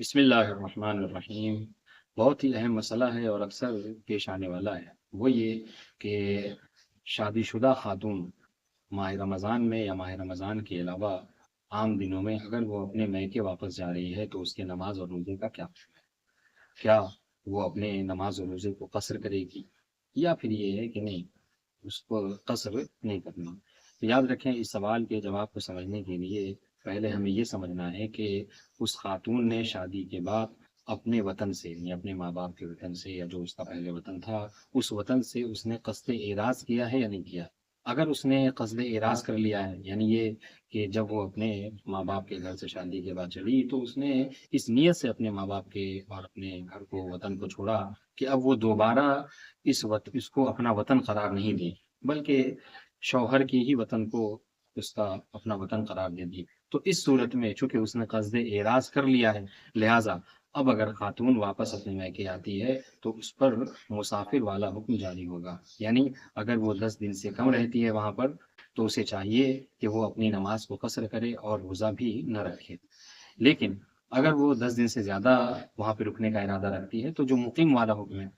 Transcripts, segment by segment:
بسم اللہ الرحمن الرحیم۔ بہت ہی اہم مسئلہ ہے اور اکثر پیش آنے والا ہے، وہ یہ کہ شادی شدہ خاتون ماہ رمضان میں یا ماہ رمضان کے علاوہ عام دنوں میں اگر وہ اپنے میکے واپس جا رہی ہے تو اس کے نماز اور روزے کا کیا حکم ہے؟ کیا وہ اپنے نماز اور روزے کو قصر کرے گی، یا پھر یہ ہے کہ نہیں، اس کو قصر نہیں کرنا؟ تو یاد رکھیں، اس سوال کے جواب کو سمجھنے کے لیے پہلے ہمیں یہ سمجھنا ہے کہ اس خاتون نے شادی کے بعد اپنے وطن سے، یعنی اپنے ماں باپ کے وطن سے، یا جو اس کا پہلے وطن تھا اس وطن سے اس نے قصد اعراض کیا ہے یا نہیں کیا؟ اگر اس نے قصد اعراض کر لیا ہے، یعنی یہ کہ جب وہ اپنے ماں باپ کے گھر سے شادی کے بعد چلی تو اس نے اس نیت سے اپنے ماں باپ کے اور اپنے گھر کو، وطن کو چھوڑا کہ اب وہ دوبارہ اس کو اپنا وطن قرار نہیں دے، بلکہ شوہر کی ہی وطن کو اس کا اپنا وطن قرار دے دی، تو اس صورت میں چونکہ اس نے قصد اعراض کر لیا ہے، لہٰذا اب اگر خاتون واپس اپنے میکے آتی ہے تو اس پر مسافر والا حکم جاری ہوگا، یعنی اگر وہ 10 دن سے کم رہتی ہے وہاں پر تو اسے چاہیے کہ وہ اپنی نماز کو قصر کرے اور روزہ بھی نہ رکھے۔ لیکن اگر وہ 10 دن سے زیادہ وہاں پہ رکنے کا ارادہ رکھتی ہے تو جو مقیم والا حکم ہے،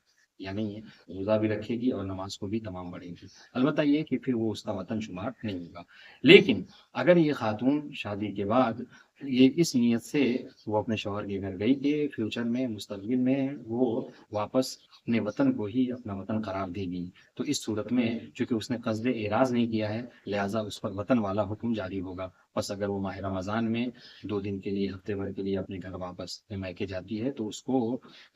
یعنی روزہ بھی رکھے گی اور نماز کو بھی تمام پڑھے گی، البتہ یہ کہ پھر وہ اس کا وطن شمار نہیں ہوگا۔ لیکن اگر یہ خاتون شادی کے بعد یہ اس نیت سے وہ اپنے شوہر کے گھر گئی کہ فیوچر میں، مستقبل میں وہ واپس اپنے وطن کو ہی اپنا وطن قرار دے گی، تو اس صورت میں چونکہ اس نے قصد اعراض نہیں کیا ہے لہٰذا اس پر وطن والا حکم جاری ہوگا۔ بس اگر وہ ماہ رمضان میں 2 دن کے لیے، ہفتے بھر کے لیے اپنے گھر واپس اپنے میکے جاتی ہے تو اس کو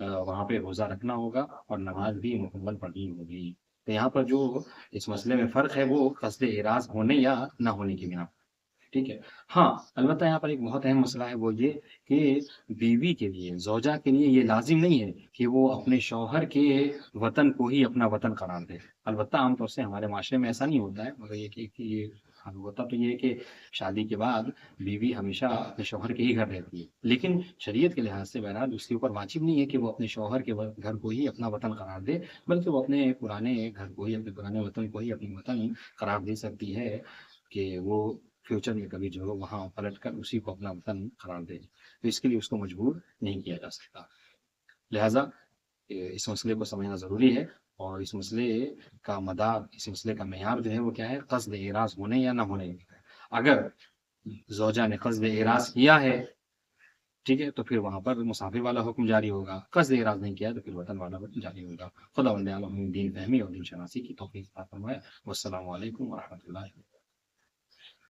وہاں پہ روزہ رکھنا ہوگا اور نماز بھی مکمل پڑھنی ہوگی۔ تو یہاں پر جو اس مسئلے میں فرق ہے وہ قصد اعراض ہونے یا نہ ہونے کی بنا پر، ٹھیک ہے۔ ہاں، البتہ یہاں پر ایک بہت اہم مسئلہ ہے، وہ یہ کہ بیوی کے لیے، زوجہ کے لیے یہ لازم نہیں ہے کہ وہ اپنے شوہر کے وطن کو ہی اپنا وطن قرار دے۔ البتہ عام طور سے ہمارے معاشرے میں ایسا نہیں ہوتا ہے، مگر یہ کہ یہ ہوتا تو یہ ہے کہ شادی کے بعد بیوی ہمیشہ اپنے شوہر کے ہی گھر رہتی ہے، لیکن شریعت کے لحاظ سے بہرحال اس کے اوپر واجب نہیں ہے کہ وہ اپنے شوہر کے گھر کو ہی اپنا وطن قرار دے، بلکہ وہ اپنے پرانے گھر کو ہی، اپنے پرانے وطن کو ہی اپنا وطن قرار دے سکتی ہے کہ وہ فیوچر میں کبھی جو ہے وہاں پلٹ کر اسی کو اپنا وطن قرار دے، تو اس کے لیے اس کو مجبور نہیں کیا جا سکتا۔ لہٰذا اس مسئلے کو سمجھنا ضروری ہے، اور اس مسئلے کا مدار، اس مسئلے کا معیار جو ہے وہ کیا ہے، قصد اعراض ہونے یا نہ ہونے کا ہے۔ اگر زوجہ نے قصد اعراض کیا ہے، ٹھیک ہے، تو پھر وہاں پر مسافر والا حکم جاری ہوگا، قصد اعراض نہیں کیا تو پھر وطن والا حکم جاری ہوگا۔ خدا بندے عالم دین فہمی اور دین شناسی کی توفیق عطا فرمائے۔ والسلام علیکم ورحمۃ اللہ۔